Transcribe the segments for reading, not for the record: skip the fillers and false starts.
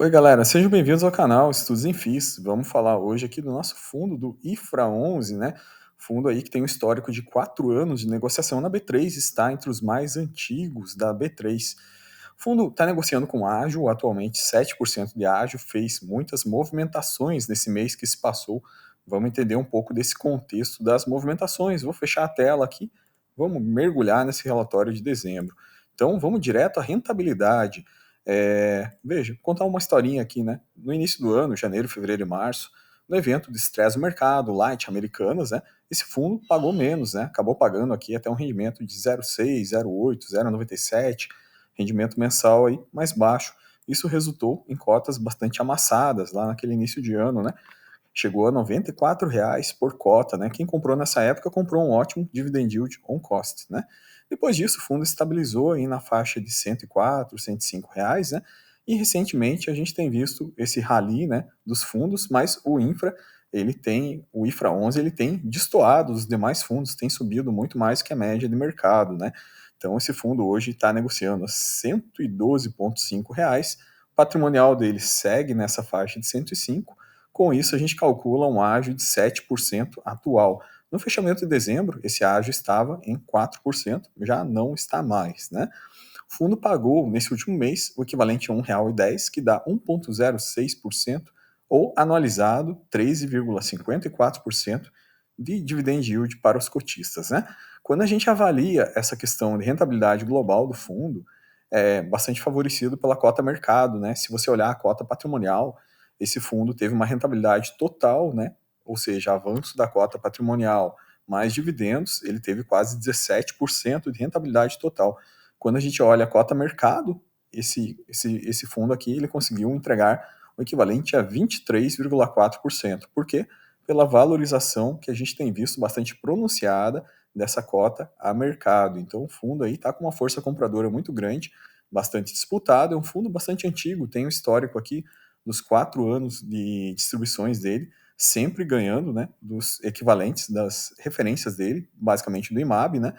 Oi, galera, sejam bem-vindos ao canal Estudos em FIIs. Vamos falar hoje aqui do nosso fundo do IFRA 11, né? Fundo aí que tem um histórico de 4 anos de negociação na B3, está entre os mais antigos da B3. O fundo está negociando com ágio, atualmente 7% de ágio, fez muitas movimentações nesse mês que se passou. Vamos entender um pouco desse contexto das movimentações. Vou fechar a tela aqui, vamos mergulhar nesse relatório de dezembro. Então, vamos direto à rentabilidade. Veja, vou contar uma historinha aqui, né? No início do ano, janeiro, fevereiro e março, no evento de estresse do mercado, Light Americanas, né? Esse fundo pagou menos, né? Acabou pagando aqui até um rendimento de 0,6, 0,8, 0,97, rendimento mensal aí mais baixo. Isso resultou em cotas bastante amassadas lá naquele início de ano, né? Chegou a R$ 94 por cota, né? Quem comprou nessa época comprou um ótimo dividend yield on cost, né? Depois disso, o fundo estabilizou aí na faixa de R$ 104, R$ 105 reais, né? E recentemente a gente tem visto esse rally, né, dos fundos, mas o infra, o IFRA 11, ele tem destoado dos demais fundos, tem subido muito mais que a média de mercado, né? Então esse fundo hoje está negociando a R$ 112,5 reais, o patrimonial dele segue nessa faixa de 105. Com isso, a gente calcula um ágio de 7% atual. No fechamento de dezembro, esse ágio estava em 4%, já não está mais, né? O fundo pagou, nesse último mês, o equivalente a R$ 1,10, que dá 1,06%, ou anualizado 13,54% de dividend yield para os cotistas, né? Quando a gente avalia essa questão de rentabilidade global do fundo, é bastante favorecido pela cota mercado, né? Se você olhar a cota patrimonial, esse fundo teve uma rentabilidade total, né? Ou seja, avanço da cota patrimonial mais dividendos, ele teve quase 17% de rentabilidade total. Quando a gente olha a cota mercado, esse fundo aqui ele conseguiu entregar o equivalente a 23,4%. Por quê? Pela valorização que a gente tem visto bastante pronunciada dessa cota a mercado. Então o fundo aí está com uma força compradora muito grande, bastante disputado, é um fundo bastante antigo, tem um histórico aqui dos 4 anos de distribuições dele, sempre ganhando, né, dos equivalentes das referências dele, basicamente do IMAB, né?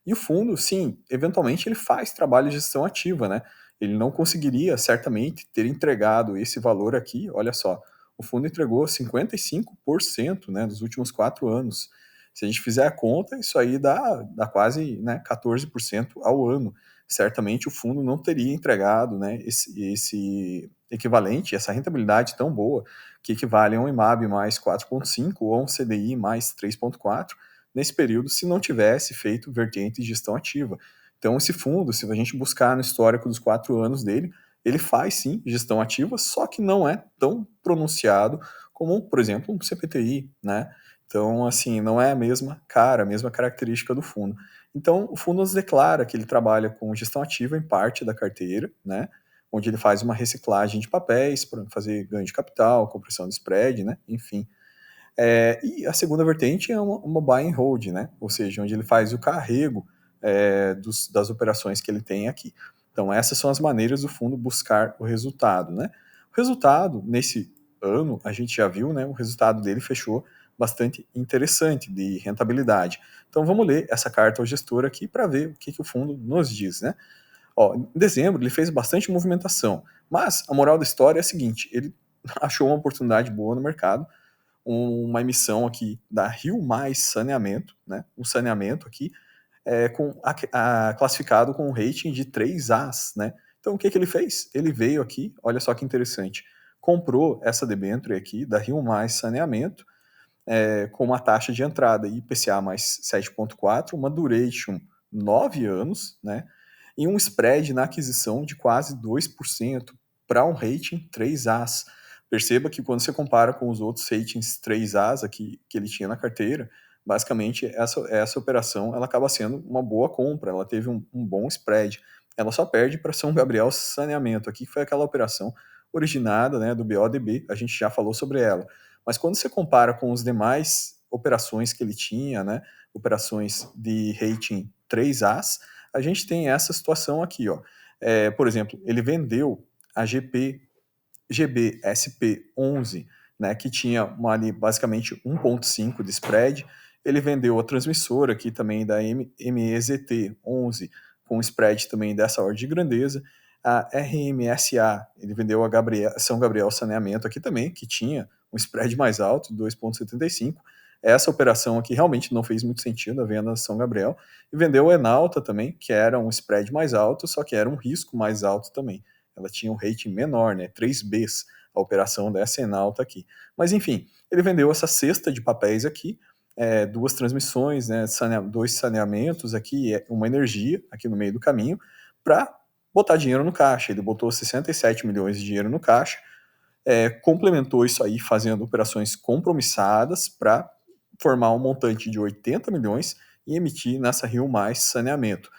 E o fundo, sim, eventualmente ele faz trabalho de gestão ativa, né? Ele não conseguiria, certamente, ter entregado esse valor aqui, olha só, o fundo entregou 55%, né, dos últimos 4 anos. Se a gente fizer a conta, isso aí dá quase, né, 14% ao ano. Certamente o fundo não teria entregado, né, esse equivalente, essa rentabilidade tão boa, que equivale a um IMAB mais 4,5 ou a um CDI mais 3,4 nesse período se não tivesse feito vertente de gestão ativa. Então, esse fundo, se a gente buscar no histórico dos 4 anos dele, ele faz sim gestão ativa, só que não é tão pronunciado como, por exemplo, um CPTI, né? Então, assim, não é a mesma cara, a mesma característica do fundo. Então, o fundo nos declara que ele trabalha com gestão ativa em parte da carteira, né? Onde ele faz uma reciclagem de papéis para fazer ganho de capital, compressão de spread, né? Enfim. E a segunda vertente é uma buy and hold, né? Ou seja, onde ele faz o carrego das operações que ele tem aqui. Então, essas são as maneiras do fundo buscar o resultado, né? O resultado, nesse ano, a gente já viu, né? O resultado dele fechou bastante interessante de rentabilidade. Então, vamos ler essa carta ao gestor aqui para ver o que o fundo nos diz, né? Ó, em dezembro, ele fez bastante movimentação, mas a moral da história é a seguinte, ele achou uma oportunidade boa no mercado, uma emissão aqui da Rio Mais Saneamento, né? Um saneamento aqui classificado com um rating de 3As, né? Então o que ele fez? Ele veio aqui, olha só que interessante, comprou essa debênture aqui da Rio Mais Saneamento com uma taxa de entrada IPCA mais 7,4, uma duration 9 anos, né? E um spread na aquisição de quase 2% para um rating 3As. Perceba que quando você compara com os outros ratings 3As aqui que ele tinha na carteira, basicamente essa operação ela acaba sendo uma boa compra, ela teve um bom spread. Ela só perde para São Gabriel Saneamento, aqui que foi aquela operação originada, né, do BODB, a gente já falou sobre ela. Mas quando você compara com os demais operações que ele tinha, né, operações de rating 3As, a gente tem essa situação aqui, ó. Por exemplo, ele vendeu a GBSP11, né, que tinha ali basicamente 1,5 de spread. Ele vendeu a transmissora aqui também da MEZT11, com spread também dessa ordem de grandeza. A RMSA, ele vendeu a São Gabriel Saneamento aqui também, que tinha um spread mais alto, 2,75. Essa operação aqui realmente não fez muito sentido, a venda da São Gabriel. E vendeu a Enalta também, que era um spread mais alto, só que era um risco mais alto também. Ela tinha um rating menor, né, 3Bs, a operação dessa Enalta aqui. Mas enfim, ele vendeu essa cesta de papéis aqui, duas transmissões, né, dois saneamentos aqui, uma energia aqui no meio do caminho, para botar dinheiro no caixa. Ele botou 67 milhões de dinheiro no caixa, complementou isso aí fazendo operações compromissadas para formar um montante de 80 milhões e emitir nessa Rio Mais Saneamento.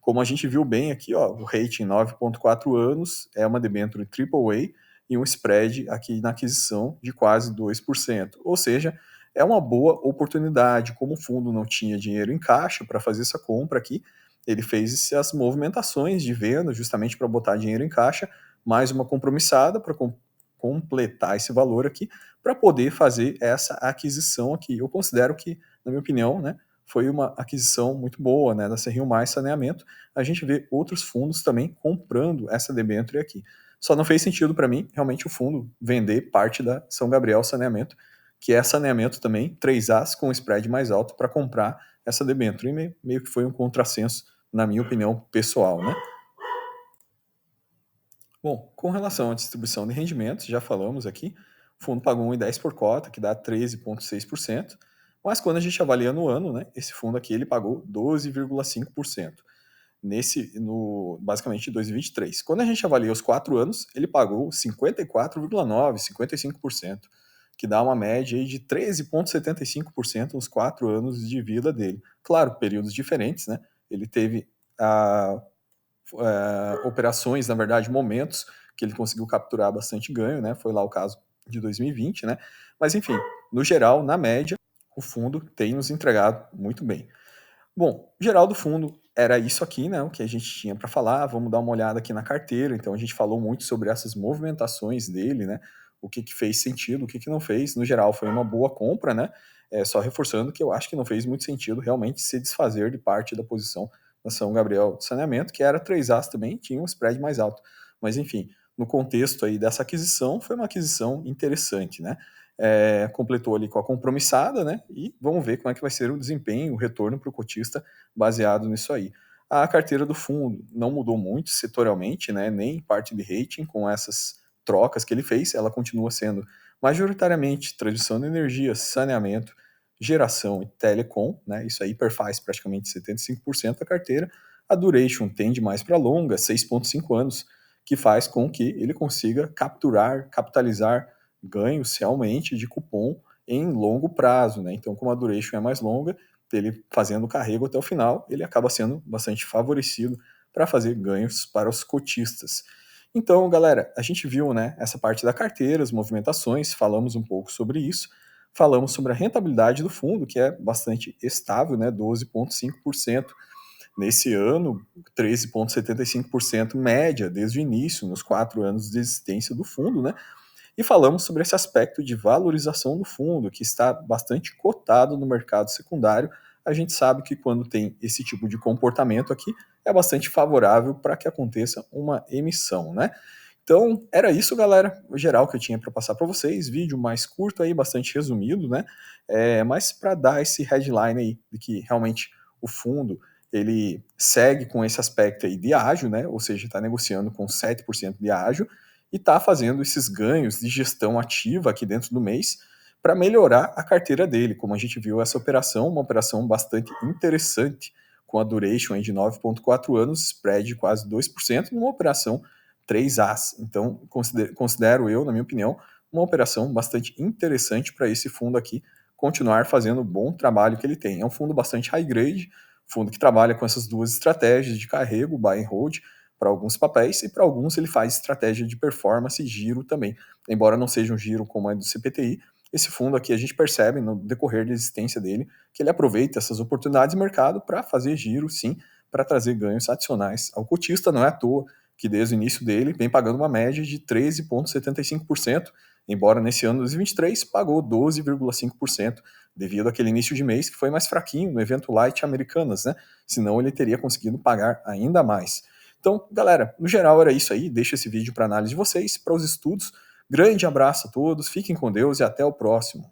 Como a gente viu bem aqui, ó, o rating 9,4 anos, é uma debênture AAA e um spread aqui na aquisição de quase 2%. Ou seja, é uma boa oportunidade. Como o fundo não tinha dinheiro em caixa para fazer essa compra aqui, ele fez essas movimentações de venda justamente para botar dinheiro em caixa, mais uma compromissada para completar esse valor aqui, para poder fazer essa aquisição aqui. Eu considero que, na minha opinião, né, foi uma aquisição muito boa, né, da Rio Mais Saneamento. A gente vê outros fundos também comprando essa debênture aqui. Só não fez sentido para mim, realmente, o fundo vender parte da São Gabriel Saneamento, que é saneamento também, 3As com spread mais alto, para comprar essa debênture. E meio que foi um contrassenso, na minha opinião pessoal, né? Bom, com relação à distribuição de rendimentos, já falamos aqui, o fundo pagou 1,10 por cota, que dá 13,6%, mas quando a gente avalia no ano, né, esse fundo aqui ele pagou 12,5%, basicamente em 2023. Quando a gente avalia os 4 anos, ele pagou 54,9%, 55%, que dá uma média aí de 13,75% nos 4 anos de vida dele. Claro, períodos diferentes, né? Ele teve operações, na verdade, momentos que ele conseguiu capturar bastante ganho, né? Foi lá o caso de 2020, né? Mas enfim, no geral, na média, o fundo tem nos entregado muito bem. Bom, geral do fundo era isso aqui, né? O que a gente tinha para falar. Vamos dar uma olhada aqui na carteira. Então a gente falou muito sobre essas movimentações dele, né? O que fez sentido, o que não fez. No geral, foi uma boa compra, né? Só reforçando que eu acho que não fez muito sentido realmente se desfazer de parte da posição da São Gabriel de Saneamento, que era 3As também, tinha um spread mais alto. Mas enfim, no contexto aí dessa aquisição, foi uma aquisição interessante, né? Completou ali com a compromissada, né? E vamos ver como é que vai ser o desempenho, o retorno para o cotista baseado nisso aí. A carteira do fundo não mudou muito setorialmente, né? Nem parte de rating com essas trocas que ele fez, ela continua sendo majoritariamente transição de energia, saneamento, geração e telecom, né? Isso aí perfaz praticamente 75% da carteira. A duration tende mais para longa, 6,5 anos, que faz com que ele consiga capitalizar ganhos realmente de cupom em longo prazo, né? Então, como a duration é mais longa, ele fazendo o carrego até o final, ele acaba sendo bastante favorecido para fazer ganhos para os cotistas. Então, galera, a gente viu, né, essa parte da carteira, as movimentações, falamos um pouco sobre isso, falamos sobre a rentabilidade do fundo, que é bastante estável, né, 12,5%. Nesse ano, 13,75% média desde o início, nos 4 anos de existência do fundo, né? E falamos sobre esse aspecto de valorização do fundo, que está bastante cotado no mercado secundário. A gente sabe que quando tem esse tipo de comportamento aqui, é bastante favorável para que aconteça uma emissão, né? Então, era isso, galera, o geral que eu tinha para passar para vocês. Vídeo mais curto aí, bastante resumido, né? Mas para dar esse headline aí de que realmente o fundo ele segue com esse aspecto aí de ágio, né? Ou seja, está negociando com 7% de ágio e está fazendo esses ganhos de gestão ativa aqui dentro do mês para melhorar a carteira dele. Como a gente viu essa operação, uma operação bastante interessante, com a duration aí de 9,4 anos, spread de quase 2%, numa operação 3As. Então, considero eu, na minha opinião, uma operação bastante interessante para esse fundo aqui continuar fazendo o bom trabalho que ele tem. É um fundo bastante high grade, fundo que trabalha com essas duas estratégias de carrego, buy and hold, para alguns papéis, e para alguns ele faz estratégia de performance e giro também. Embora não seja um giro como é do CPTI, esse fundo aqui a gente percebe no decorrer da existência dele que ele aproveita essas oportunidades de mercado para fazer giro, sim, para trazer ganhos adicionais ao cotista. Não é à toa que desde o início dele vem pagando uma média de 13,75%, embora nesse ano de 2023 pagou 12,5%, devido àquele início de mês que foi mais fraquinho no evento Light Americanas, né? Senão ele teria conseguido pagar ainda mais. Então, galera, no geral era isso aí. Deixo esse vídeo para análise de vocês, para os estudos. Grande abraço a todos, fiquem com Deus e até o próximo.